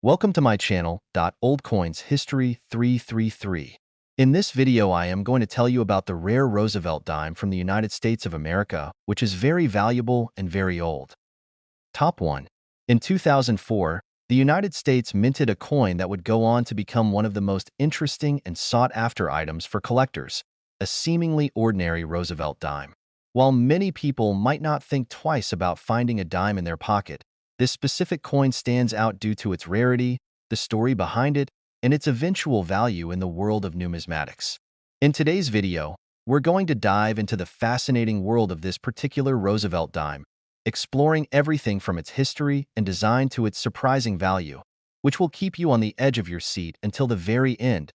Welcome to my channel, Old Coins History 333. In this video, I am going to tell you about the rare Roosevelt dime from the United States of America, which is very valuable and very old. Top 1. In 2004, the United States minted a coin that would go on to become one of the most interesting and sought-after items for collectors, a seemingly ordinary Roosevelt dime. While many people might not think twice about finding a dime in their pocket, this specific coin stands out due to its rarity, the story behind it, and its eventual value in the world of numismatics. In today's video, we're going to dive into the fascinating world of this particular Roosevelt dime, exploring everything from its history and design to its surprising value, which will keep you on the edge of your seat until the very end.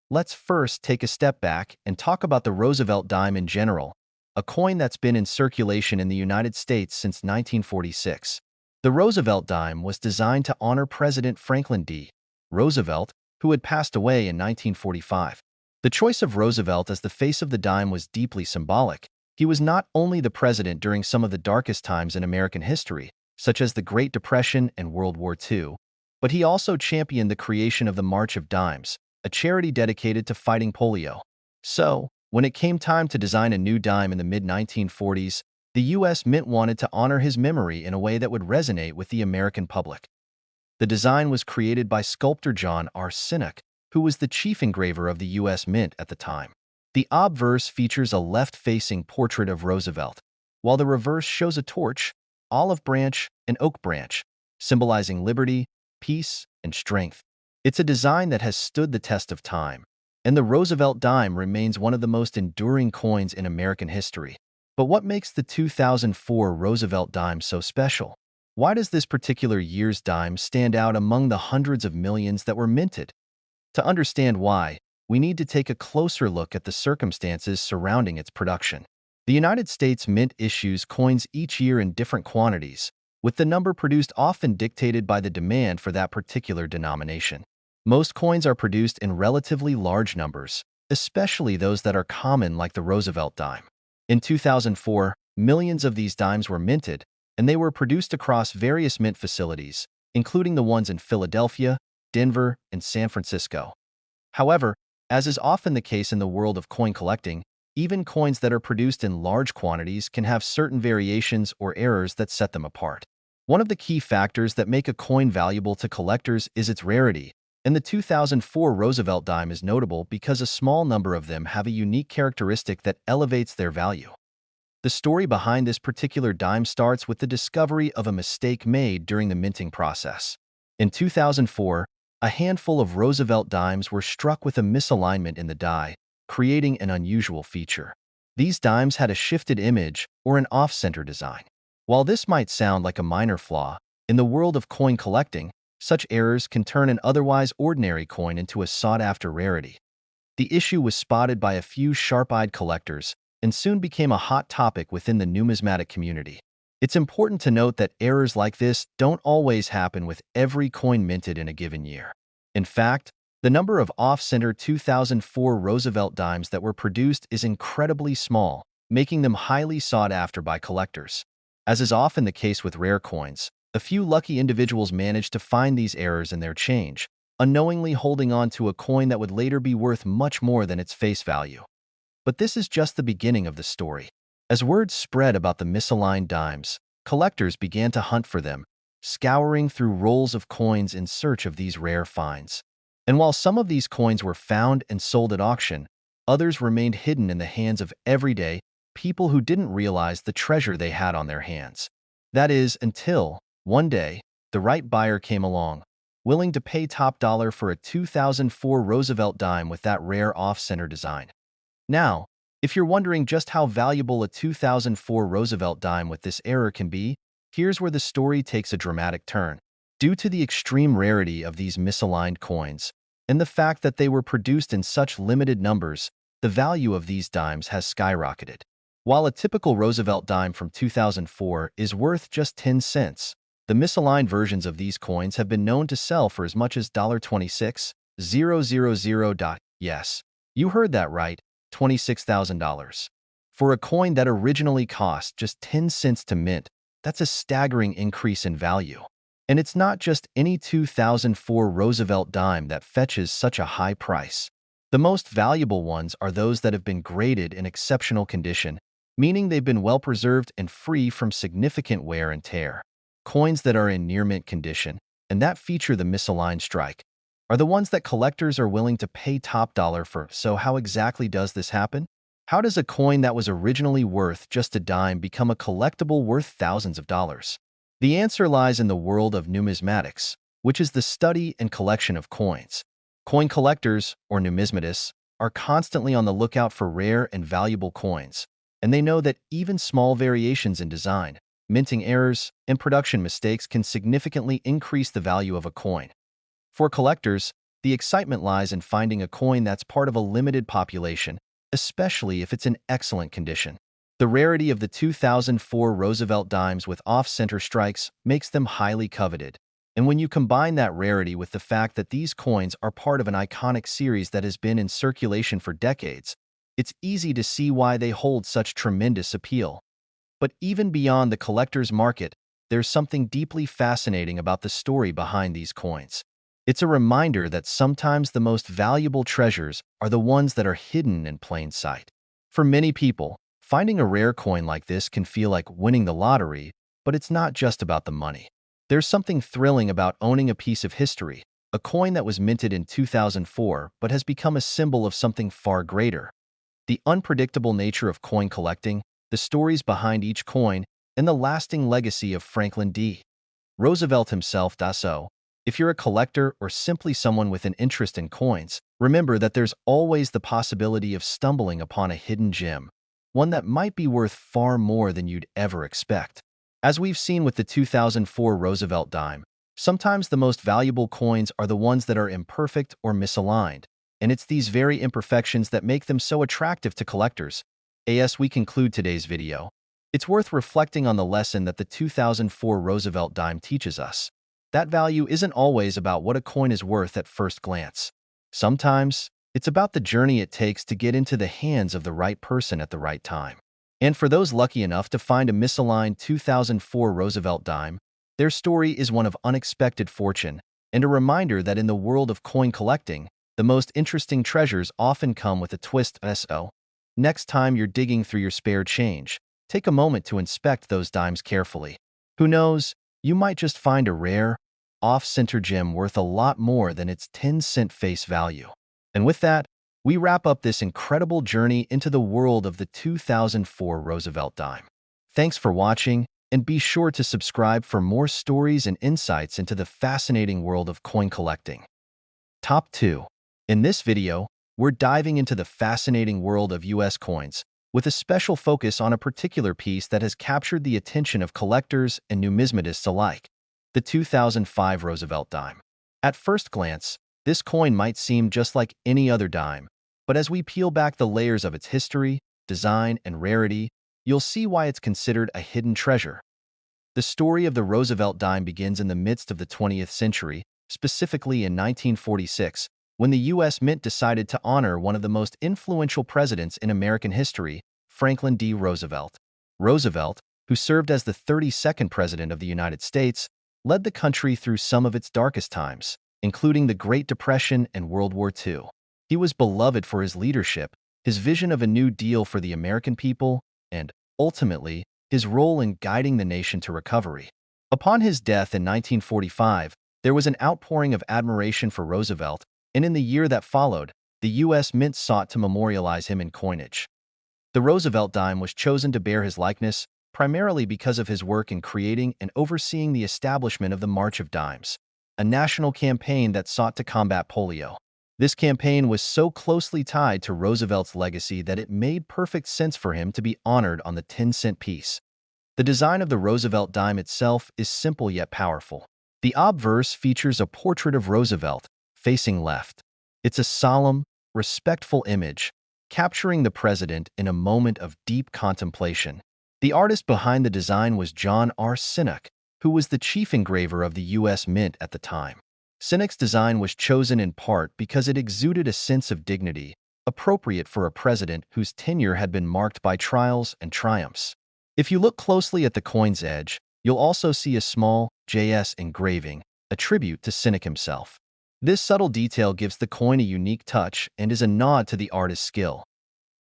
Let's first take a step back and talk about the Roosevelt dime in general, a coin that's been in circulation in the United States since 1946. The Roosevelt dime was designed to honor President Franklin D. Roosevelt, who had passed away in 1945. The choice of Roosevelt as the face of the dime was deeply symbolic. He was not only the president during some of the darkest times in American history, such as the Great Depression and World War II, but he also championed the creation of the March of Dimes, a charity dedicated to fighting polio. So, when it came time to design a new dime in the mid-1940s, the U.S. Mint wanted to honor his memory in a way that would resonate with the American public. The design was created by sculptor John R. Sinnock, who was the chief engraver of the U.S. Mint at the time. The obverse features a left-facing portrait of Roosevelt, while the reverse shows a torch, olive branch, and oak branch, symbolizing liberty, peace, and strength. It's a design that has stood the test of time, and the Roosevelt dime remains one of the most enduring coins in American history. But what makes the 2004 Roosevelt dime so special? Why does this particular year's dime stand out among the hundreds of millions that were minted? To understand why, we need to take a closer look at the circumstances surrounding its production. The United States Mint issues coins each year in different quantities, with the number produced often dictated by the demand for that particular denomination. Most coins are produced in relatively large numbers, especially those that are common like the Roosevelt dime. In 2004, millions of these dimes were minted, and they were produced across various mint facilities, including the ones in Philadelphia, Denver, and San Francisco. However, as is often the case in the world of coin collecting, even coins that are produced in large quantities can have certain variations or errors that set them apart. One of the key factors that make a coin valuable to collectors is its rarity, and the 2004 Roosevelt dime is notable because a small number of them have a unique characteristic that elevates their value. The story behind this particular dime starts with the discovery of a mistake made during the minting process. In 2004, a handful of Roosevelt dimes were struck with a misalignment in the die, creating an unusual feature. These dimes had a shifted image or an off-center design. While this might sound like a minor flaw, in the world of coin collecting, such errors can turn an otherwise ordinary coin into a sought-after rarity. The issue was spotted by a few sharp-eyed collectors and soon became a hot topic within the numismatic community. It's important to note that errors like this don't always happen with every coin minted in a given year. In fact, the number of off-center 2004 Roosevelt dimes that were produced is incredibly small, making them highly sought after by collectors. As is often the case with rare coins, a few lucky individuals managed to find these errors in their change, unknowingly holding on to a coin that would later be worth much more than its face value. But this is just the beginning of the story. As word spread about the misaligned dimes, collectors began to hunt for them, scouring through rolls of coins in search of these rare finds. And while some of these coins were found and sold at auction, others remained hidden in the hands of everyday people who didn't realize the treasure they had on their hands. That is, until one day, the right buyer came along, willing to pay top dollar for a 2004 Roosevelt dime with that rare off-center design. Now, if you're wondering just how valuable a 2004 Roosevelt dime with this error can be, here's where the story takes a dramatic turn. Due to the extreme rarity of these misaligned coins, and the fact that they were produced in such limited numbers, the value of these dimes has skyrocketed. While a typical Roosevelt dime from 2004 is worth just 10 cents, the misaligned versions of these coins have been known to sell for as much as $26,000. Yes, you heard that right, $26,000. For a coin that originally cost just 10 cents to mint, that's a staggering increase in value. And it's not just any 2004 Roosevelt dime that fetches such a high price. The most valuable ones are those that have been graded in exceptional condition, meaning they've been well preserved and free from significant wear and tear. Coins that are in near-mint condition, and that feature the misaligned strike, are the ones that collectors are willing to pay top dollar for. So how exactly does this happen? How does a coin that was originally worth just a dime become a collectible worth thousands of dollars? The answer lies in the world of numismatics, which is the study and collection of coins. Coin collectors, or numismatists, are constantly on the lookout for rare and valuable coins, and they know that even small variations in design, minting errors, and production mistakes can significantly increase the value of a coin. For collectors, the excitement lies in finding a coin that's part of a limited population, especially if it's in excellent condition. The rarity of the 2004 Roosevelt dimes with off-center strikes makes them highly coveted. And when you combine that rarity with the fact that these coins are part of an iconic series that has been in circulation for decades, it's easy to see why they hold such tremendous appeal. But even beyond the collector's market, there's something deeply fascinating about the story behind these coins. It's a reminder that sometimes the most valuable treasures are the ones that are hidden in plain sight. For many people, finding a rare coin like this can feel like winning the lottery, but it's not just about the money. There's something thrilling about owning a piece of history, a coin that was minted in 2004 but has become a symbol of something far greater. The unpredictable nature of coin collecting, the stories behind each coin, and the lasting legacy of Franklin D. Roosevelt himself. So, if you're a collector or simply someone with an interest in coins, remember that there's always the possibility of stumbling upon a hidden gem, one that might be worth far more than you'd ever expect. As we've seen with the 2004 Roosevelt dime, sometimes the most valuable coins are the ones that are imperfect or misaligned, and it's these very imperfections that make them so attractive to collectors. As we conclude today's video, it's worth reflecting on the lesson that the 2004 Roosevelt dime teaches us. That value isn't always about what a coin is worth at first glance. Sometimes, it's about the journey it takes to get into the hands of the right person at the right time. And for those lucky enough to find a misaligned 2004 Roosevelt dime, their story is one of unexpected fortune and a reminder that in the world of coin collecting, the most interesting treasures often come with a twist. So, next time you're digging through your spare change, take a moment to inspect those dimes carefully. Who knows, you might just find a rare, off-center gem worth a lot more than its 10-cent face value. And with that, we wrap up this incredible journey into the world of the 2004 Roosevelt dime. Thanks for watching, and be sure to subscribe for more stories and insights into the fascinating world of coin collecting. Top 2. In this video, we're diving into the fascinating world of U.S. coins, with a special focus on a particular piece that has captured the attention of collectors and numismatists alike, the 2005 Roosevelt dime. At first glance, this coin might seem just like any other dime, but as we peel back the layers of its history, design, and rarity, you'll see why it's considered a hidden treasure. The story of the Roosevelt dime begins in the midst of the 20th century, specifically in 1946, when the U.S. Mint decided to honor one of the most influential presidents in American history, Franklin D. Roosevelt. Roosevelt, who served as the 32nd President of the United States, led the country through some of its darkest times, including the Great Depression and World War II. He was beloved for his leadership, his vision of a new deal for the American people, and, ultimately, his role in guiding the nation to recovery. Upon his death in 1945, there was an outpouring of admiration for Roosevelt, and in the year that followed, the U.S. Mint sought to memorialize him in coinage. The Roosevelt dime was chosen to bear his likeness, primarily because of his work in creating and overseeing the establishment of the March of Dimes, a national campaign that sought to combat polio. This campaign was so closely tied to Roosevelt's legacy that it made perfect sense for him to be honored on the 10-cent piece. The design of the Roosevelt dime itself is simple yet powerful. The obverse features a portrait of Roosevelt, facing left. It's a solemn, respectful image, capturing the president in a moment of deep contemplation. The artist behind the design was John R. Sinnock, who was the chief engraver of the U.S. Mint at the time. Sinnock's design was chosen in part because it exuded a sense of dignity, appropriate for a president whose tenure had been marked by trials and triumphs. If you look closely at the coin's edge, you'll also see a small, JS engraving, a tribute to Cynic himself. This subtle detail gives the coin a unique touch and is a nod to the artist's skill.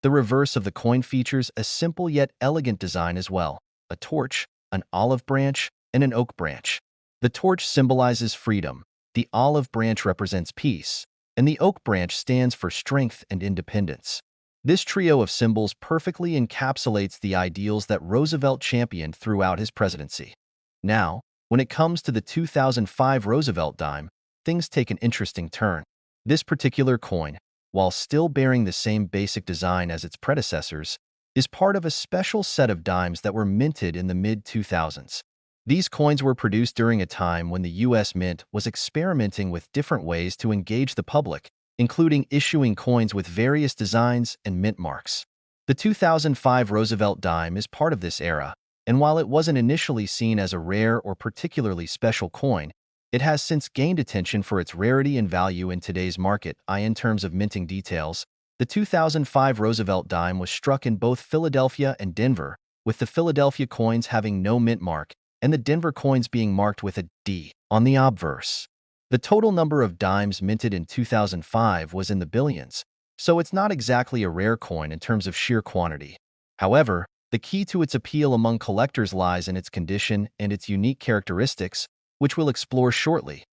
The reverse of the coin features a simple yet elegant design as well: a torch, an olive branch, and an oak branch. The torch symbolizes freedom, the olive branch represents peace, and the oak branch stands for strength and independence. This trio of symbols perfectly encapsulates the ideals that Roosevelt championed throughout his presidency. Now, when it comes to the 2005 Roosevelt dime, things take an interesting turn. This particular coin, while still bearing the same basic design as its predecessors, is part of a special set of dimes that were minted in the mid-2000s. These coins were produced during a time when the U.S. Mint was experimenting with different ways to engage the public, including issuing coins with various designs and mint marks. The 2005 Roosevelt dime is part of this era, and while it wasn't initially seen as a rare or particularly special coin, it has since gained attention for its rarity and value in today's market. In terms of minting details, the 2005 Roosevelt dime was struck in both Philadelphia and Denver, with the Philadelphia coins having no mint mark and the Denver coins being marked with a D on the obverse. The total number of dimes minted in 2005 was in the billions, so it's not exactly a rare coin in terms of sheer quantity. However, the key to its appeal among collectors lies in its condition and its unique characteristics, which we'll explore shortly.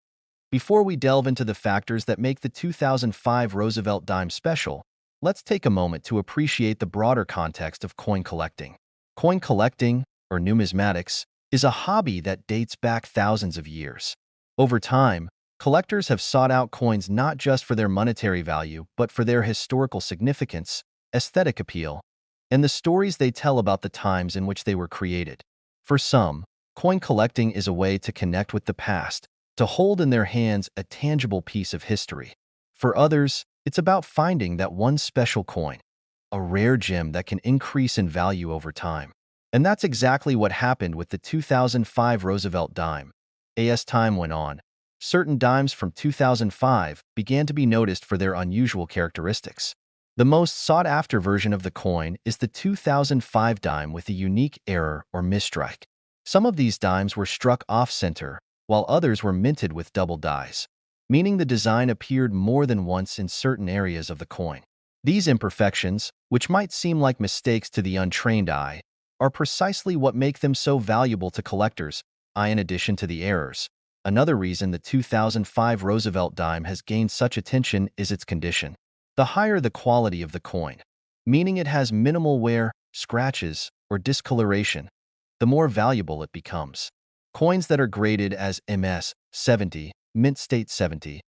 Before we delve into the factors that make the 2005 Roosevelt dime special, let's take a moment to appreciate the broader context of coin collecting. Coin collecting, or numismatics, is a hobby that dates back thousands of years. Over time, collectors have sought out coins not just for their monetary value, but for their historical significance, aesthetic appeal, and the stories they tell about the times in which they were created. For some, coin collecting is a way to connect with the past, to hold in their hands a tangible piece of history. For others, it's about finding that one special coin, a rare gem that can increase in value over time. And that's exactly what happened with the 2005 Roosevelt dime. As time went on, certain dimes from 2005 began to be noticed for their unusual characteristics. The most sought-after version of the coin is the 2005 dime with a unique error or misstrike. Some of these dimes were struck off-center, while others were minted with double dies, meaning the design appeared more than once in certain areas of the coin. These imperfections, which might seem like mistakes to the untrained eye, are precisely what make them so valuable to collectors, in addition to the errors. Another reason the 2005 Roosevelt dime has gained such attention is its condition. The higher the quality of the coin, meaning it has minimal wear, scratches, or discoloration, the more valuable it becomes. Coins that are graded as MS 70, mint state 70,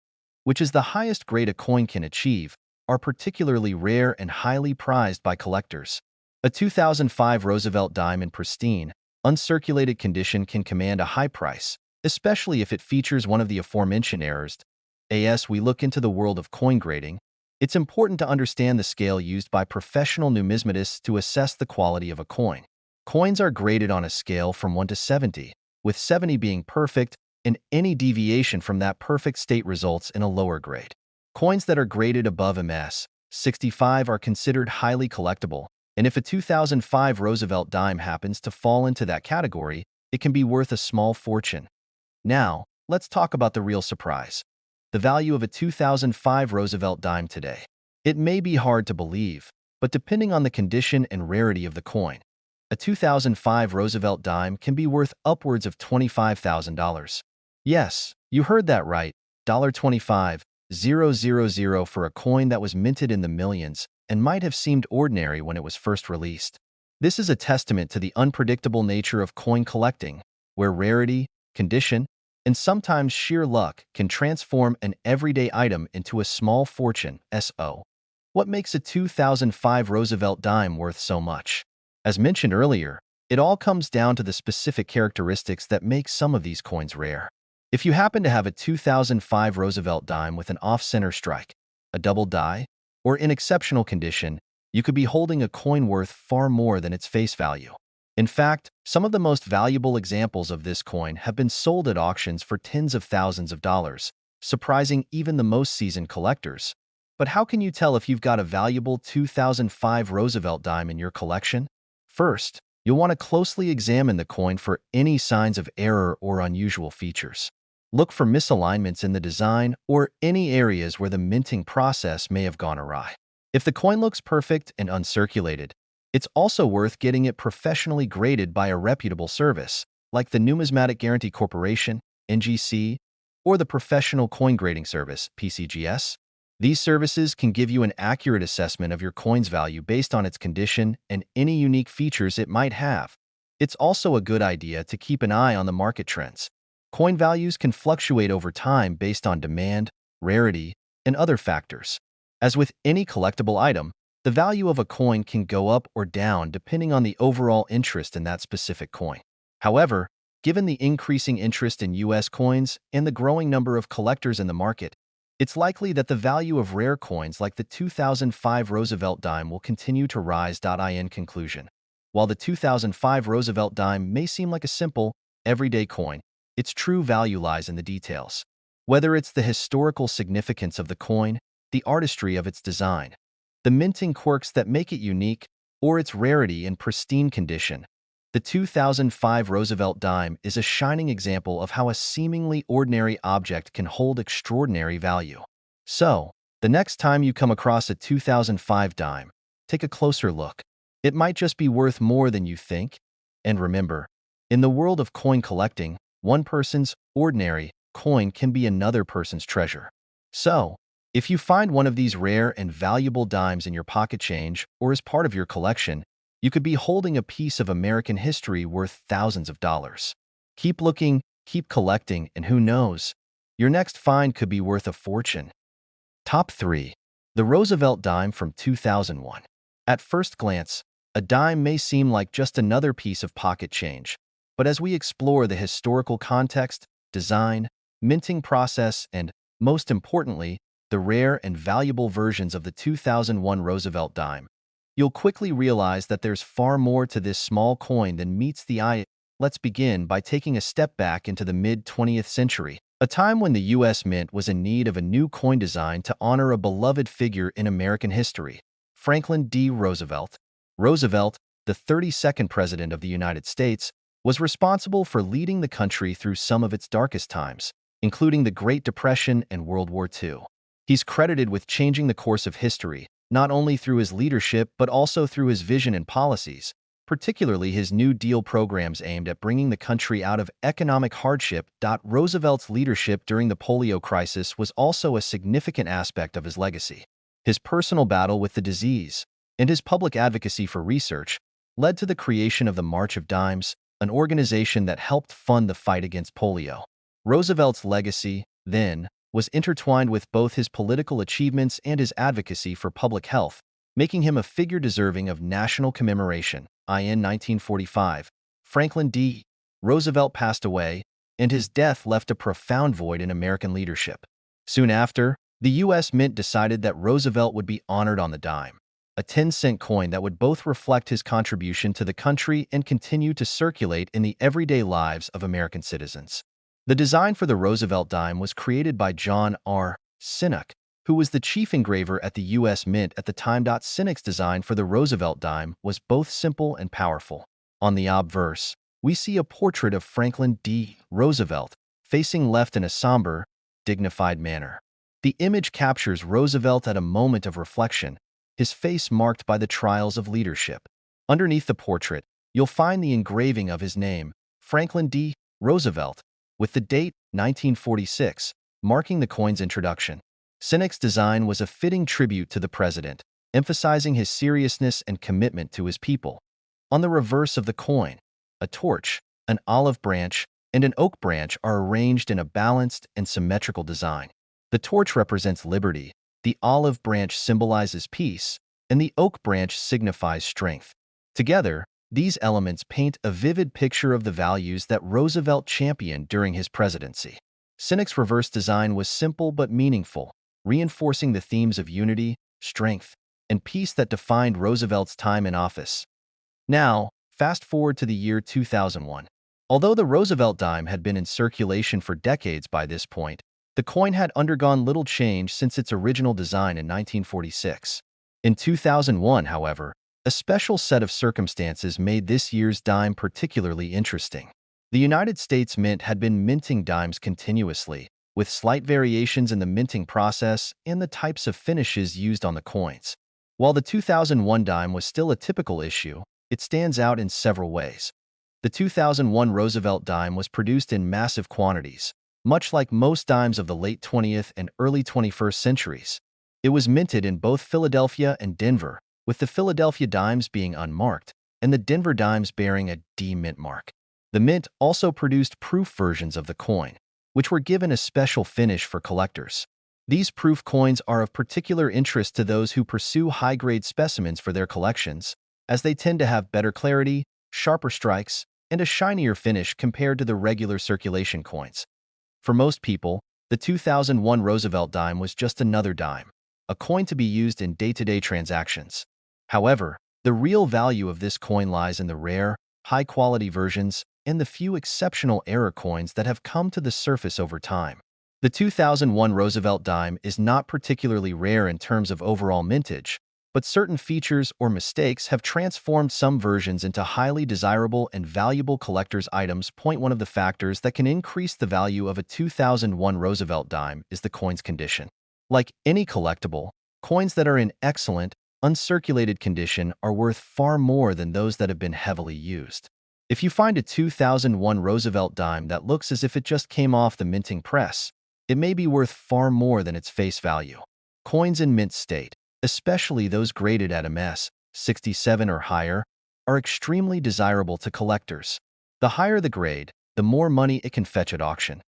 which is the highest grade a coin can achieve, are particularly rare and highly prized by collectors. A 2005 Roosevelt dime in pristine, uncirculated condition can command a high price, especially if it features one of the aforementioned errors. As we look into the world of coin grading, it's important to understand the scale used by professional numismatists to assess the quality of a coin. Coins are graded on a scale from 1 to 70, with 70 being perfect, and any deviation from that perfect state results in a lower grade. Coins that are graded above MS 65 are considered highly collectible, and if a 2005 Roosevelt dime happens to fall into that category, it can be worth a small fortune. Now, let's talk about the real surprise: the value of a 2005 Roosevelt dime today. It may be hard to believe, but depending on the condition and rarity of the coin, a 2005 Roosevelt dime can be worth upwards of $25,000. Yes, you heard that right, $25,000 for a coin that was minted in the millions and might have seemed ordinary when it was first released. This is a testament to the unpredictable nature of coin collecting, where rarity, condition, and sometimes sheer luck can transform an everyday item into a small fortune. What makes a 2005 Roosevelt dime worth so much? As mentioned earlier, it all comes down to the specific characteristics that make some of these coins rare. If you happen to have a 2005 Roosevelt dime with an off-center strike, a double die, or in exceptional condition, you could be holding a coin worth far more than its face value. In fact, some of the most valuable examples of this coin have been sold at auctions for tens of thousands of dollars, surprising even the most seasoned collectors. But how can you tell if you've got a valuable 2005 Roosevelt dime in your collection? First, You'll want to closely examine the coin for any signs of error or unusual features. Look for misalignments in the design or any areas where the minting process may have gone awry. If the coin looks perfect and uncirculated, it's also worth getting it professionally graded by a reputable service, like the Numismatic Guarantee Corporation, NGC, or the Professional Coin Grading Service, PCGS. These services can give you an accurate assessment of your coin's value based on its condition and any unique features it might have. It's also a good idea to keep an eye on the market trends. Coin values can fluctuate over time based on demand, rarity, and other factors. As with any collectible item, the value of a coin can go up or down depending on the overall interest in that specific coin. However, given the increasing interest in U.S. coins and the growing number of collectors in the market, it's likely that the value of rare coins like the 2005 Roosevelt dime will continue to rise. In conclusion, while the 2005 Roosevelt dime may seem like a simple, everyday coin, its true value lies in the details. Whether it's the historical significance of the coin, the artistry of its design, the minting quirks that make it unique, or its rarity and pristine condition, the 2005 Roosevelt dime is a shining example of how a seemingly ordinary object can hold extraordinary value. So, the next time you come across a 2005 dime, take a closer look. It might just be worth more than you think. And remember, in the world of coin collecting, one person's ordinary coin can be another person's treasure. So, if you find one of these rare and valuable dimes in your pocket change or as part of your collection, you could be holding a piece of American history worth thousands of dollars. Keep looking, keep collecting, and who knows, your next find could be worth a fortune. Top 3. The Roosevelt dime from 2001. At first glance, a dime may seem like just another piece of pocket change, but as we explore the historical context, design, minting process, and, most importantly, the rare and valuable versions of the 2001 Roosevelt dime, you'll quickly realize that there's far more to this small coin than meets the eye. Let's begin by taking a step back into the mid-20th century, a time when the U.S. Mint was in need of a new coin design to honor a beloved figure in American history, Franklin D. Roosevelt. Roosevelt, the 32nd President of the United States, was responsible for leading the country through some of its darkest times, including the Great Depression and World War II. He's credited with changing the course of history, not only through his leadership but also through his vision and policies, particularly his New Deal programs aimed at bringing the country out of economic hardship. Roosevelt's leadership during the polio crisis was also a significant aspect of his legacy. His personal battle with the disease and his public advocacy for research led to the creation of the March of Dimes, an organization that helped fund the fight against polio. Roosevelt's legacy, then, was intertwined with both his political achievements and his advocacy for public health, making him a figure deserving of national commemoration. In 1945, Franklin D. Roosevelt passed away, and his death left a profound void in American leadership. Soon after, the U.S. Mint decided that Roosevelt would be honored on the dime, a 10-cent coin that would both reflect his contribution to the country and continue to circulate in the everyday lives of American citizens. The design for the Roosevelt dime was created by John R. Sinnock, who was the chief engraver at the U.S. Mint at the time. Sinnock's design for the Roosevelt dime was both simple and powerful. On the obverse, we see a portrait of Franklin D. Roosevelt, facing left in a somber, dignified manner. The image captures Roosevelt at a moment of reflection, his face marked by the trials of leadership. Underneath the portrait, you'll find the engraving of his name, Franklin D. Roosevelt, with the date 1946, marking the coin's introduction. Sinnock's design was a fitting tribute to the president, emphasizing his seriousness and commitment to his people. On the reverse of the coin, a torch, an olive branch, and an oak branch are arranged in a balanced and symmetrical design. The torch represents liberty, the olive branch symbolizes peace, and the oak branch signifies strength. Together, these elements paint a vivid picture of the values that Roosevelt championed during his presidency. Sinnock's reverse design was simple but meaningful, reinforcing the themes of unity, strength, and peace that defined Roosevelt's time in office. Now, fast forward to the year 2001. Although the Roosevelt dime had been in circulation for decades by this point, the coin had undergone little change since its original design in 1946. In 2001, however, A special set of circumstances made this year's dime particularly interesting. The United States Mint had been minting dimes continuously, with slight variations in the minting process and the types of finishes used on the coins. While the 2001 dime was still a typical issue, it stands out in several ways. The 2001 Roosevelt dime was produced in massive quantities, much like most dimes of the late 20th and early 21st centuries. It was minted in both Philadelphia and Denver, with the Philadelphia dimes being unmarked and the Denver dimes bearing a D mint mark. The mint also produced proof versions of the coin, which were given a special finish for collectors. These proof coins are of particular interest to those who pursue high-grade specimens for their collections, as they tend to have better clarity, sharper strikes, and a shinier finish compared to the regular circulation coins. For most people, the 2001 Roosevelt dime was just another dime, a coin to be used in day-to-day transactions. However, the real value of this coin lies in the rare, high-quality versions and the few exceptional error coins that have come to the surface over time. The 2001 Roosevelt dime is not particularly rare in terms of overall mintage, but certain features or mistakes have transformed some versions into highly desirable and valuable collector's items. One of the factors that can increase the value of a 2001 Roosevelt dime is the coin's condition. Like any collectible, coins that are in excellent, uncirculated condition are worth far more than those that have been heavily used. If you find a 2001 Roosevelt dime that looks as if it just came off the minting press, it may be worth far more than its face value. Coins in mint state, especially those graded at MS 67 or higher, are extremely desirable to collectors. The higher the grade, the more money it can fetch at auction.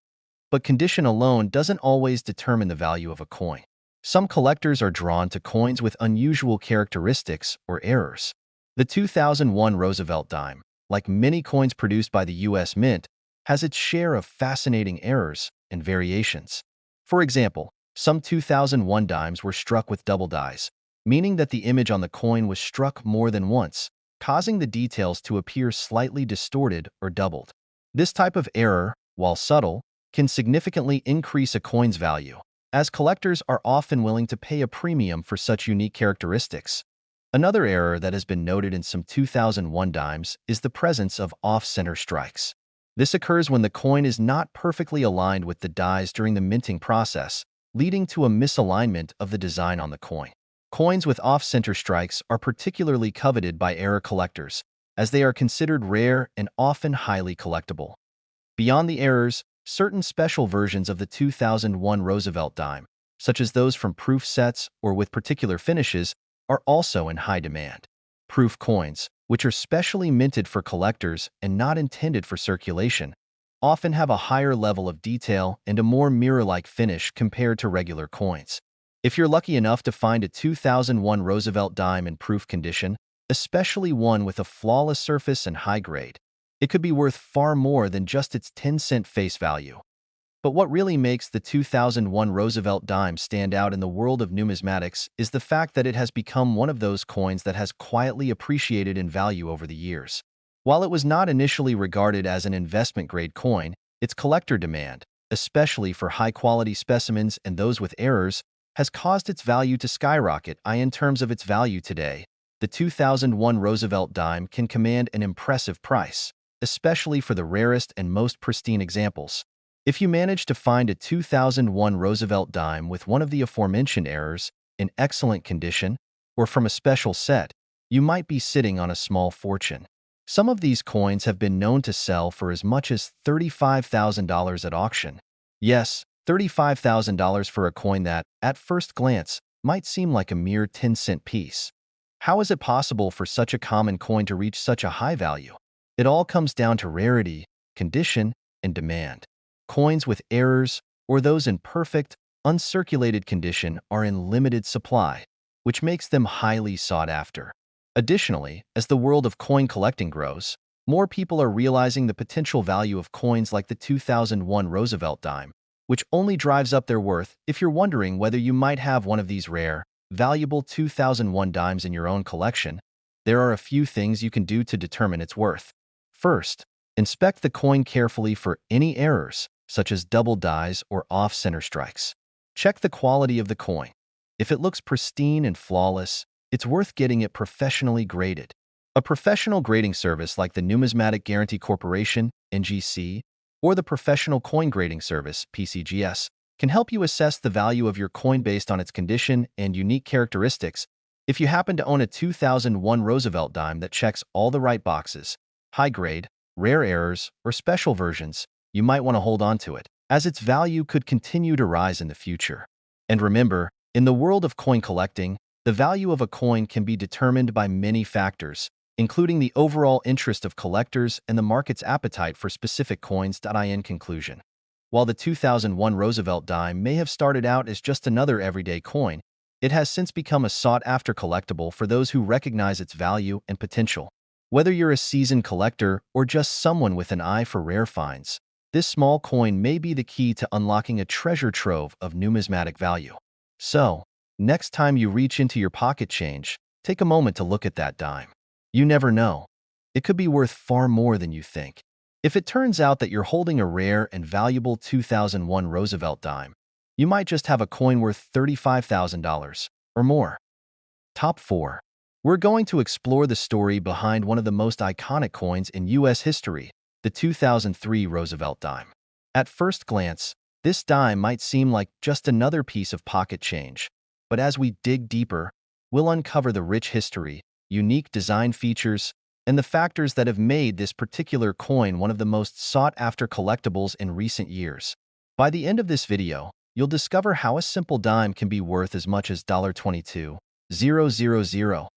But condition alone doesn't always determine the value of a coin. Some collectors are drawn to coins with unusual characteristics or errors. The 2001 Roosevelt dime, like many coins produced by the U.S. Mint, has its share of fascinating errors and variations. For example, some 2001 dimes were struck with double dies, meaning that the image on the coin was struck more than once, causing the details to appear slightly distorted or doubled. This type of error, while subtle, can significantly increase a coin's value, as collectors are often willing to pay a premium for such unique characteristics. Another error that has been noted in some 2001 dimes is the presence of off-center strikes. This occurs when the coin is not perfectly aligned with the dies during the minting process, leading to a misalignment of the design on the coin. Coins with off-center strikes are particularly coveted by error collectors, as they are considered rare and often highly collectible. Beyond the errors, certain special versions of the 2001 Roosevelt dime, such as those from proof sets or with particular finishes, are also in high demand. Proof coins, which are specially minted for collectors and not intended for circulation, often have a higher level of detail and a more mirror-like finish compared to regular coins. If you're lucky enough to find a 2001 Roosevelt dime in proof condition, especially one with a flawless surface and high grade, it could be worth far more than just its 10-cent face value. But what really makes the 2001 Roosevelt dime stand out in the world of numismatics is the fact that it has become one of those coins that has quietly appreciated in value over the years. While it was not initially regarded as an investment-grade coin, its collector demand, especially for high-quality specimens and those with errors, has caused its value to skyrocket. In terms of its value today, the 2001 Roosevelt dime can command an impressive price, especially for the rarest and most pristine examples. If you manage to find a 2001 Roosevelt dime with one of the aforementioned errors, in excellent condition, or from a special set, you might be sitting on a small fortune. Some of these coins have been known to sell for as much as $35,000 at auction. Yes, $35,000 for a coin that, at first glance, might seem like a mere 10-cent piece. How is it possible for such a common coin to reach such a high value? It all comes down to rarity, condition, and demand. Coins with errors, or those in perfect, uncirculated condition, are in limited supply, which makes them highly sought after. Additionally, as the world of coin collecting grows, more people are realizing the potential value of coins like the 2001 Roosevelt dime, which only drives up their worth. If you're wondering whether you might have one of these rare, valuable 2001 dimes in your own collection, there are a few things you can do to determine its worth. First, inspect the coin carefully for any errors, such as double dies or off-center strikes. Check the quality of the coin. If it looks pristine and flawless, it's worth getting it professionally graded. A professional grading service like the Numismatic Guarantee Corporation, NGC, or the Professional Coin Grading Service, PCGS, can help you assess the value of your coin based on its condition and unique characteristics. If you happen to own a 2001 Roosevelt dime that checks all the right boxes, high grade, rare errors, or special versions, you might want to hold on to it, as its value could continue to rise in the future. And remember, in the world of coin collecting, the value of a coin can be determined by many factors, including the overall interest of collectors and the market's appetite for specific coins. In conclusion, while the 2001 Roosevelt dime may have started out as just another everyday coin, it has since become a sought-after collectible for those who recognize its value and potential. Whether you're a seasoned collector or just someone with an eye for rare finds, this small coin may be the key to unlocking a treasure trove of numismatic value. So, next time you reach into your pocket change, take a moment to look at that dime. You never know. It could be worth far more than you think. If it turns out that you're holding a rare and valuable 2001 Roosevelt dime, you might just have a coin worth $35,000 or more. Top 4. We're going to explore the story behind one of the most iconic coins in U.S. history, the 2003 Roosevelt dime. At first glance, this dime might seem like just another piece of pocket change, but as we dig deeper, we'll uncover the rich history, unique design features, and the factors that have made this particular coin one of the most sought-after collectibles in recent years. By the end of this video, you'll discover how a simple dime can be worth as much as $22,000.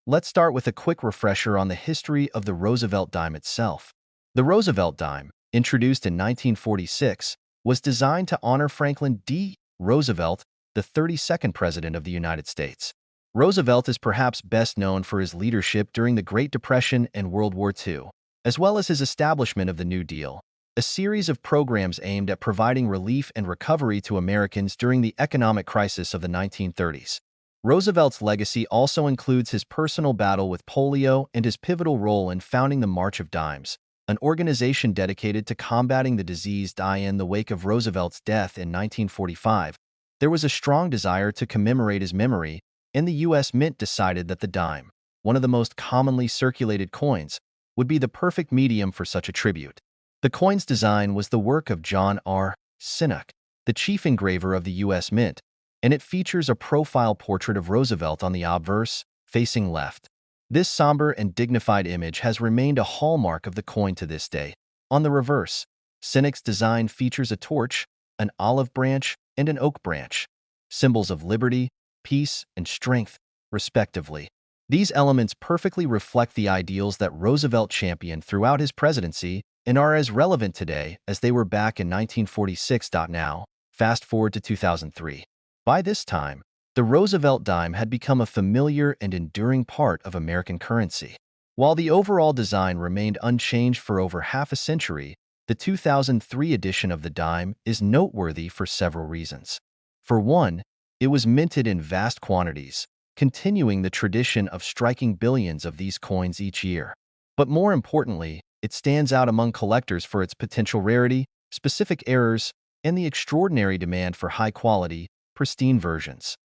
Let's start with a quick refresher on the history of the Roosevelt dime itself. The Roosevelt dime, introduced in 1946, was designed to honor Franklin D. Roosevelt, the 32nd President of the United States. Roosevelt is perhaps best known for his leadership during the Great Depression and World War II, as well as his establishment of the New Deal, a series of programs aimed at providing relief and recovery to Americans during the economic crisis of the 1930s. Roosevelt's legacy also includes his personal battle with polio and his pivotal role in founding the March of Dimes, an organization dedicated to combating the disease. In the wake of Roosevelt's death in 1945, there was a strong desire to commemorate his memory, and the U.S. Mint decided that the dime, one of the most commonly circulated coins, would be the perfect medium for such a tribute. The coin's design was the work of John R. Sinnock, the chief engraver of the U.S. Mint, and it features a profile portrait of Roosevelt on the obverse, facing left. This somber and dignified image has remained a hallmark of the coin to this day. On the reverse, Sinnock's design features a torch, an olive branch, and an oak branch, symbols of liberty, peace, and strength, respectively. These elements perfectly reflect the ideals that Roosevelt championed throughout his presidency and are as relevant today as they were back in 1946. Now, fast forward to 2003. By this time, the Roosevelt dime had become a familiar and enduring part of American currency. While the overall design remained unchanged for over half a century, the 2003 edition of the dime is noteworthy for several reasons. For one, it was minted in vast quantities, continuing the tradition of striking billions of these coins each year. But more importantly, it stands out among collectors for its potential rarity, specific errors, and the extraordinary demand for high-quality, pristine versions.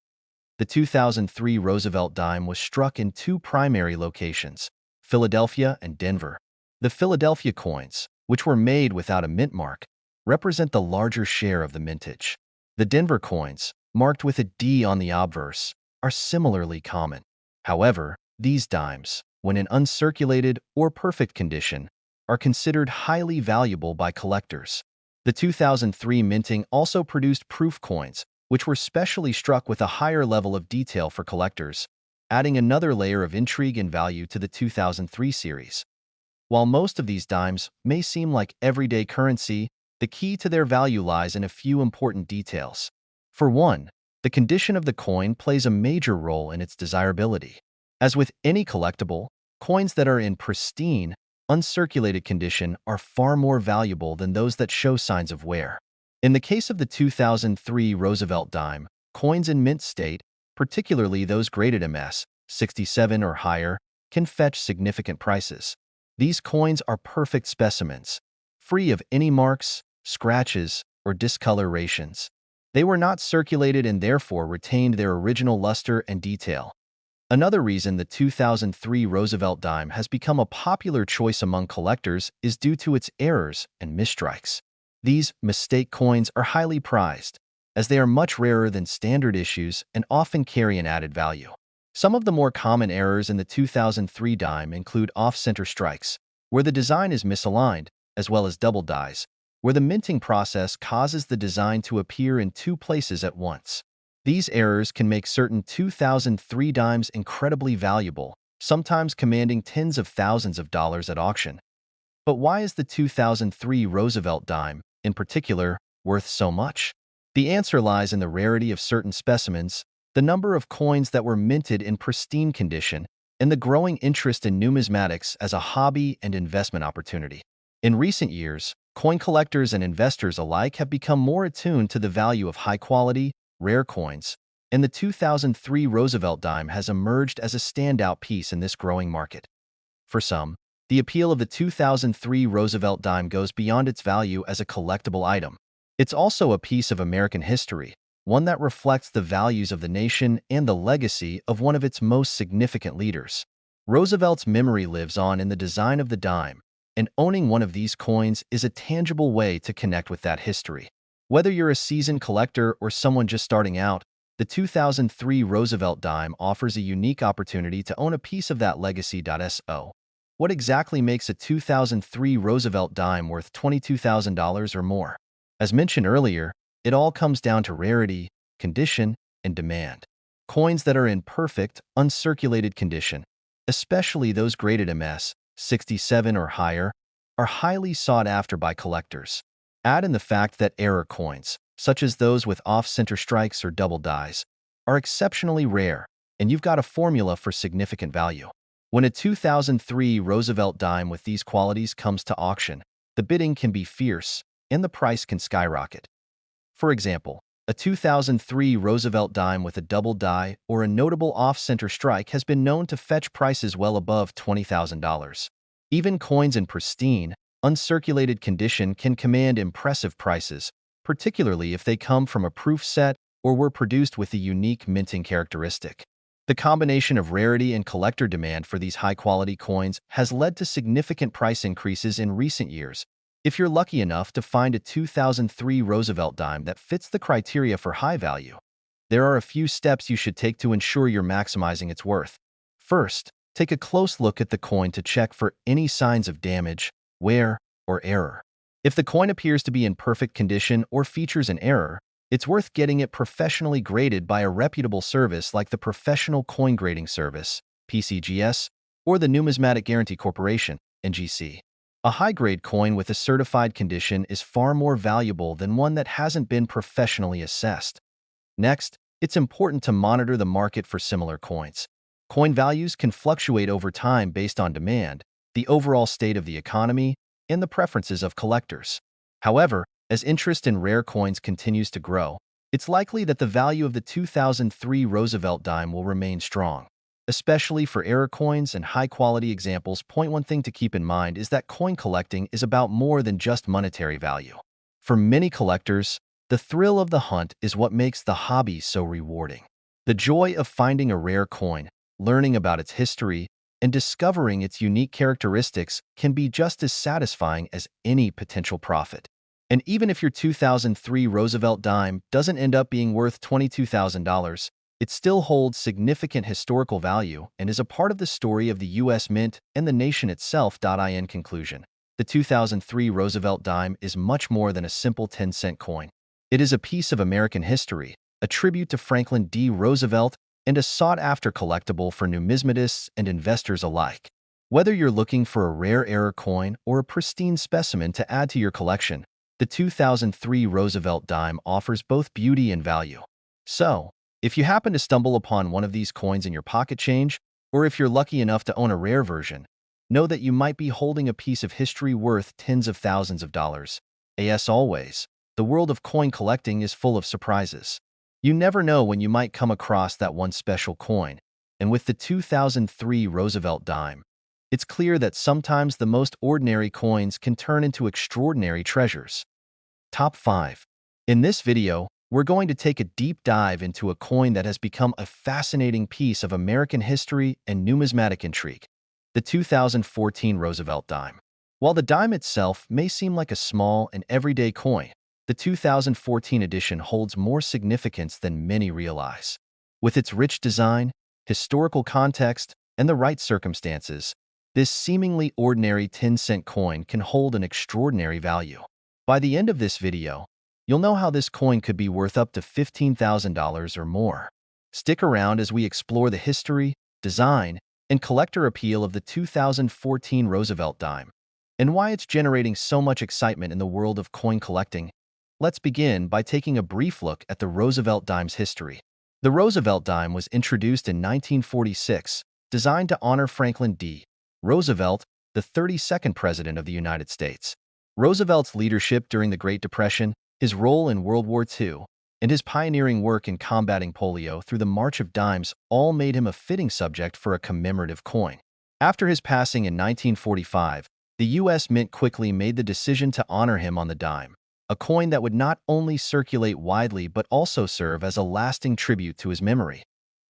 The 2003 Roosevelt dime was struck in two primary locations, Philadelphia and Denver. The Philadelphia coins, which were made without a mint mark, represent the larger share of the mintage. The Denver coins, marked with a D on the obverse, are similarly common. However, these dimes, when in uncirculated or perfect condition, are considered highly valuable by collectors. The 2003 minting also produced proof coins, which were specially struck with a higher level of detail for collectors, adding another layer of intrigue and value to the 2003 series. While most of these dimes may seem like everyday currency, the key to their value lies in a few important details. For one, the condition of the coin plays a major role in its desirability. As with any collectible, coins that are in pristine, uncirculated condition are far more valuable than those that show signs of wear. In the case of the 2003 Roosevelt dime, coins in mint state, particularly those graded MS 67 or higher, can fetch significant prices. These coins are perfect specimens, free of any marks, scratches, or discolorations. They were not circulated and therefore retained their original luster and detail. Another reason the 2003 Roosevelt dime has become a popular choice among collectors is due to its errors and misstrikes. These mistake coins are highly prized, as they are much rarer than standard issues and often carry an added value. Some of the more common errors in the 2003 dime include off-center strikes, where the design is misaligned, as well as double dies, where the minting process causes the design to appear in two places at once. These errors can make certain 2003 dimes incredibly valuable, sometimes commanding tens of thousands of dollars at auction. But why is the 2003 Roosevelt dime, in particular, worth so much? The answer lies in the rarity of certain specimens, the number of coins that were minted in pristine condition, and the growing interest in numismatics as a hobby and investment opportunity. In recent years, coin collectors and investors alike have become more attuned to the value of high-quality, rare coins, and the 2003 Roosevelt dime has emerged as a standout piece in this growing market. For some, the appeal of the 2003 Roosevelt dime goes beyond its value as a collectible item. It's also a piece of American history, one that reflects the values of the nation and the legacy of one of its most significant leaders. Roosevelt's memory lives on in the design of the dime, and owning one of these coins is a tangible way to connect with that history. Whether you're a seasoned collector or someone just starting out, the 2003 Roosevelt dime offers a unique opportunity to own a piece of that legacy. So, what exactly makes a 2003 Roosevelt dime worth $22,000 or more? As mentioned earlier, it all comes down to rarity, condition, and demand. Coins that are in perfect, uncirculated condition, especially those graded MS 67 or higher, are highly sought after by collectors. Add in the fact that error coins, such as those with off-center strikes or double dies, are exceptionally rare, and you've got a formula for significant value. When a 2003 Roosevelt dime with these qualities comes to auction, the bidding can be fierce, and the price can skyrocket. For example, a 2003 Roosevelt dime with a double die or a notable off-center strike has been known to fetch prices well above $20,000. Even coins in pristine, uncirculated condition can command impressive prices, particularly if they come from a proof set or were produced with a unique minting characteristic. The combination of rarity and collector demand for these high-quality coins has led to significant price increases in recent years. If you're lucky enough to find a 2003 Roosevelt dime that fits the criteria for high value, there are a few steps you should take to ensure you're maximizing its worth. First, take a close look at the coin to check for any signs of damage, wear, or error. If the coin appears to be in perfect condition or features an error, it's worth getting it professionally graded by a reputable service like the Professional Coin Grading Service, PCGS, or the Numismatic Guarantee Corporation, NGC. A high-grade coin with a certified condition is far more valuable than one that hasn't been professionally assessed. Next, it's important to monitor the market for similar coins. Coin values can fluctuate over time based on demand, the overall state of the economy, and the preferences of collectors. However, as interest in rare coins continues to grow, it's likely that the value of the 2003 Roosevelt dime will remain strong. Especially for error coins and high-quality examples, one thing to keep in mind is that coin collecting is about more than just monetary value. For many collectors, the thrill of the hunt is what makes the hobby so rewarding. The joy of finding a rare coin, learning about its history, and discovering its unique characteristics can be just as satisfying as any potential profit. And even if your 2003 Roosevelt dime doesn't end up being worth $22,000, it still holds significant historical value and is a part of the story of the U.S. Mint and the nation itself. In conclusion, the 2003 Roosevelt dime is much more than a simple 10-cent coin. It is a piece of American history, a tribute to Franklin D. Roosevelt, and a sought-after collectible for numismatists and investors alike. Whether you're looking for a rare error coin or a pristine specimen to add to your collection, the 2003 Roosevelt dime offers both beauty and value. So, if you happen to stumble upon one of these coins in your pocket change, or if you're lucky enough to own a rare version, know that you might be holding a piece of history worth tens of thousands of dollars. As always, the world of coin collecting is full of surprises. You never know when you might come across that one special coin, and with the 2003 Roosevelt dime, it's clear that sometimes the most ordinary coins can turn into extraordinary treasures. Top 5. In this video, we're going to take a deep dive into a coin that has become a fascinating piece of American history and numismatic intrigue, the 2014 Roosevelt dime. While the dime itself may seem like a small and everyday coin, the 2014 edition holds more significance than many realize. With its rich design, historical context, and the right circumstances, this seemingly ordinary 10-cent coin can hold an extraordinary value. By the end of this video, you'll know how this coin could be worth up to $15,000 or more. Stick around as we explore the history, design, and collector appeal of the 2014 Roosevelt dime, and why it's generating so much excitement in the world of coin collecting. Let's begin by taking a brief look at the Roosevelt dime's history. The Roosevelt dime was introduced in 1946, designed to honor Franklin D. Roosevelt, the 32nd President of the United States. Roosevelt's leadership during the Great Depression, his role in World War II, and his pioneering work in combating polio through the March of Dimes all made him a fitting subject for a commemorative coin. After his passing in 1945, the U.S. Mint quickly made the decision to honor him on the dime, a coin that would not only circulate widely but also serve as a lasting tribute to his memory.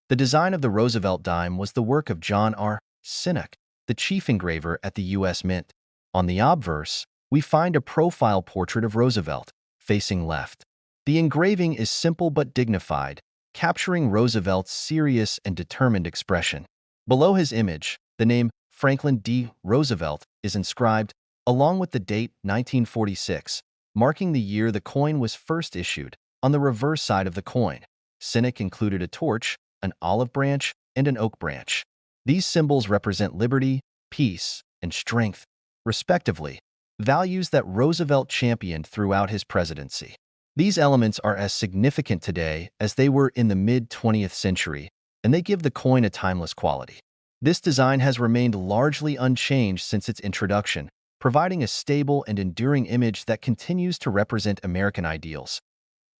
The design of the Roosevelt dime was the work of John R. Sinek, the chief engraver at the U.S. Mint. On the obverse, we find a profile portrait of Roosevelt, facing left. The engraving is simple but dignified, capturing Roosevelt's serious and determined expression. Below his image, the name Franklin D. Roosevelt is inscribed, along with the date 1946, marking the year the coin was first issued. On the reverse side of the coin, Sinek included a torch, an olive branch, and an oak branch. These symbols represent liberty, peace, and strength, respectively, values that Roosevelt championed throughout his presidency. These elements are as significant today as they were in the mid-20th century, and they give the coin a timeless quality. This design has remained largely unchanged since its introduction, providing a stable and enduring image that continues to represent American ideals.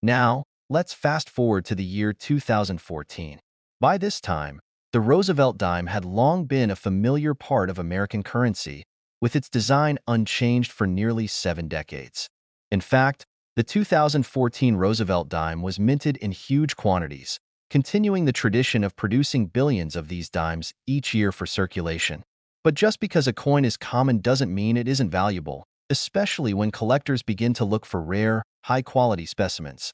Now, let's fast forward to the year 2014. By this time, the Roosevelt dime had long been a familiar part of American currency, with its design unchanged for nearly 7 decades. In fact, the 2014 Roosevelt dime was minted in huge quantities, continuing the tradition of producing billions of these dimes each year for circulation. But just because a coin is common doesn't mean it isn't valuable, especially when collectors begin to look for rare, high-quality specimens.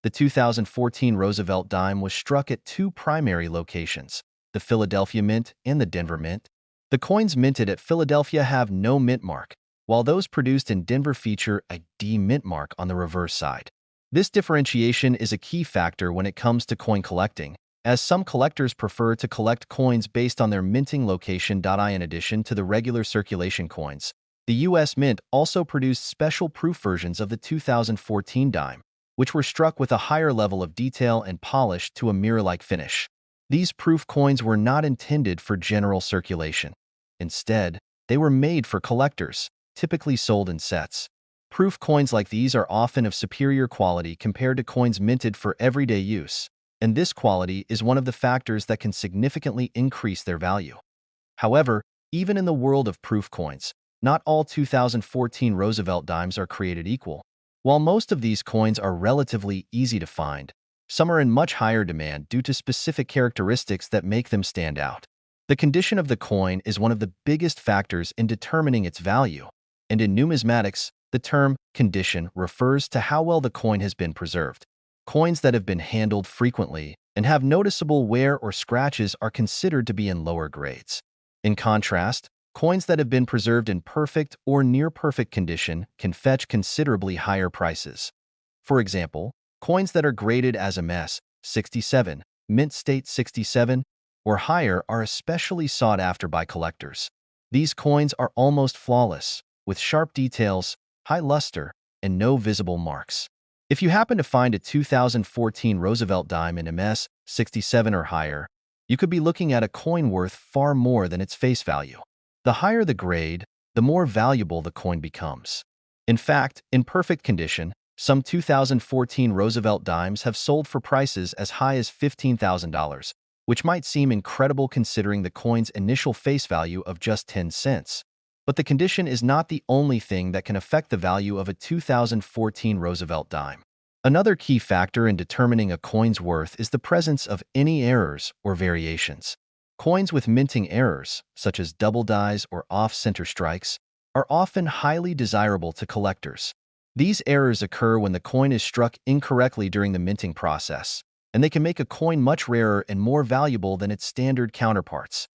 The 2014 Roosevelt dime was struck at 2 primary locations, the Philadelphia Mint and the Denver Mint. The coins minted at Philadelphia have no mint mark, while those produced in Denver feature a D mint mark on the reverse side. This differentiation is a key factor when it comes to coin collecting, as some collectors prefer to collect coins based on their minting location. In addition to the regular circulation coins, the U.S. Mint also produced special proof versions of the 2014 dime, which were struck with a higher level of detail and polished to a mirror-like finish. These proof coins were not intended for general circulation. Instead, they were made for collectors, typically sold in sets. Proof coins like these are often of superior quality compared to coins minted for everyday use, and this quality is one of the factors that can significantly increase their value. However, even in the world of proof coins, not all 2014 Roosevelt dimes are created equal. While most of these coins are relatively easy to find, some are in much higher demand due to specific characteristics that make them stand out. The condition of the coin is one of the biggest factors in determining its value, and in numismatics, the term condition refers to how well the coin has been preserved. Coins that have been handled frequently and have noticeable wear or scratches are considered to be in lower grades. In contrast, coins that have been preserved in perfect or near-perfect condition can fetch considerably higher prices. For example, coins that are graded as MS 67, Mint State 67, or higher are especially sought after by collectors. These coins are almost flawless, with sharp details, high luster, and no visible marks. If you happen to find a 2014 Roosevelt dime in MS 67 or higher, you could be looking at a coin worth far more than its face value. The higher the grade, the more valuable the coin becomes. In fact, in perfect condition, some 2014 Roosevelt dimes have sold for prices as high as $15,000, which might seem incredible considering the coin's initial face value of just 10 cents. But the condition is not the only thing that can affect the value of a 2014 Roosevelt dime. Another key factor in determining a coin's worth is the presence of any errors or variations. Coins with minting errors, such as double dies or off-center strikes, are often highly desirable to collectors. These errors occur when the coin is struck incorrectly during the minting process, and they can make a coin much rarer and more valuable than its standard counterparts.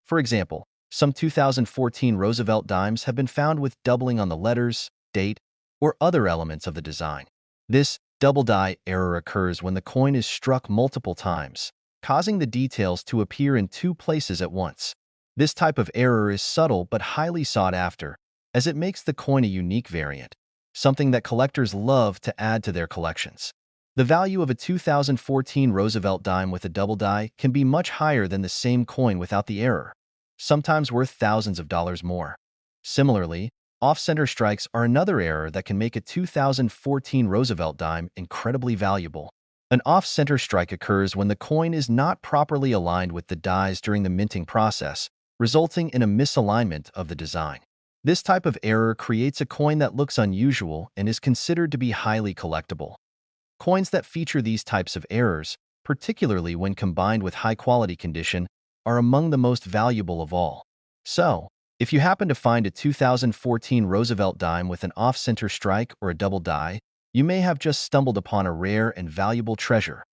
For example, some 2014 Roosevelt dimes have been found with doubling on the letters, date, or other elements of the design. This double die error occurs when the coin is struck multiple times, causing the details to appear in two places at once. This type of error is subtle but highly sought after, as it makes the coin a unique variant, something that collectors love to add to their collections. The value of a 2014 Roosevelt dime with a double die can be much higher than the same coin without the error, sometimes worth thousands of dollars more. Similarly, off-center strikes are another error that can make a 2014 Roosevelt dime incredibly valuable. An off-center strike occurs when the coin is not properly aligned with the dies during the minting process, resulting in a misalignment of the design. This type of error creates a coin that looks unusual and is considered to be highly collectible. Coins that feature these types of errors, particularly when combined with high-quality condition, are among the most valuable of all. So, if you happen to find a 2014 Roosevelt dime with an off-center strike or a double die, you may have just stumbled upon a rare and valuable treasure.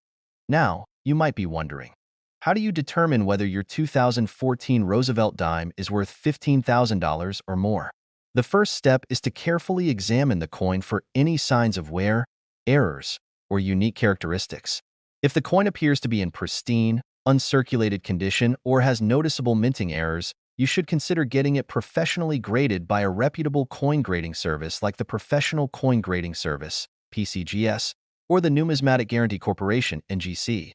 Now, you might be wondering, how do you determine whether your 2014 Roosevelt dime is worth $15,000 or more? The first step is to carefully examine the coin for any signs of wear, errors, or unique characteristics. If the coin appears to be in pristine, uncirculated condition or has noticeable minting errors, you should consider getting it professionally graded by a reputable coin grading service like the Professional Coin Grading Service, PCGS, or the Numismatic Guarantee Corporation, NGC.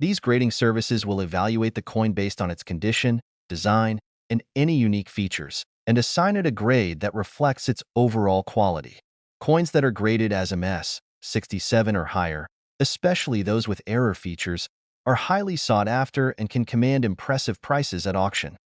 These grading services will evaluate the coin based on its condition, design, and any unique features, and assign it a grade that reflects its overall quality. Coins that are graded as MS 67 or higher, especially those with error features, are highly sought after and can command impressive prices at auction.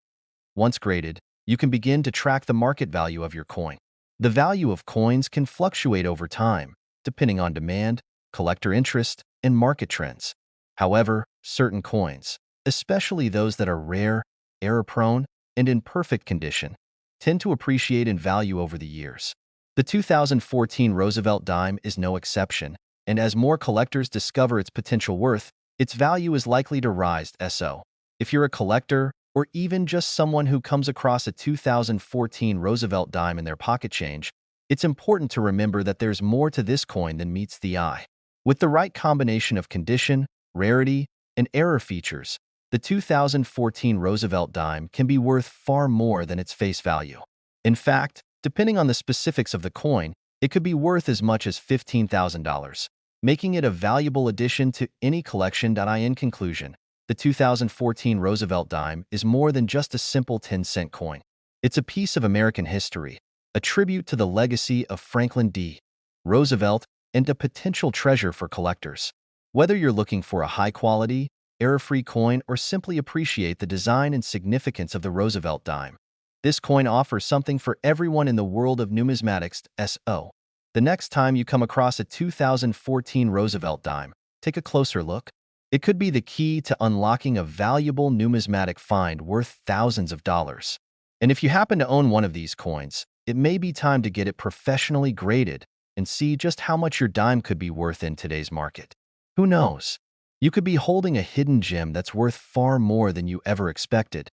Once graded, you can begin to track the market value of your coin. The value of coins can fluctuate over time, depending on demand, collector interest, and market trends. However, certain coins, especially those that are rare, error-prone, and in perfect condition, tend to appreciate in value over the years. The 2014 Roosevelt dime is no exception, and as more collectors discover its potential worth, its value is likely to rise. So, if you're a collector, or even just someone who comes across a 2014 Roosevelt dime in their pocket change, it's important to remember that there's more to this coin than meets the eye. With the right combination of condition, rarity, and error features, the 2014 Roosevelt dime can be worth far more than its face value. In fact, depending on the specifics of the coin, it could be worth as much as $15,000, making it a valuable addition to any collection. In conclusion, the 2014 Roosevelt dime is more than just a simple 10-cent coin. It's a piece of American history, a tribute to the legacy of Franklin D. Roosevelt, and a potential treasure for collectors. Whether you're looking for a high-quality, error-free coin or simply appreciate the design and significance of the Roosevelt dime, this coin offers something for everyone in the world of numismatics. So, the next time you come across a 2014 Roosevelt dime, take a closer look. It could be the key to unlocking a valuable numismatic find worth thousands of dollars. And if you happen to own one of these coins, it may be time to get it professionally graded and see just how much your dime could be worth in today's market. Who knows? You could be holding a hidden gem that's worth far more than you ever expected.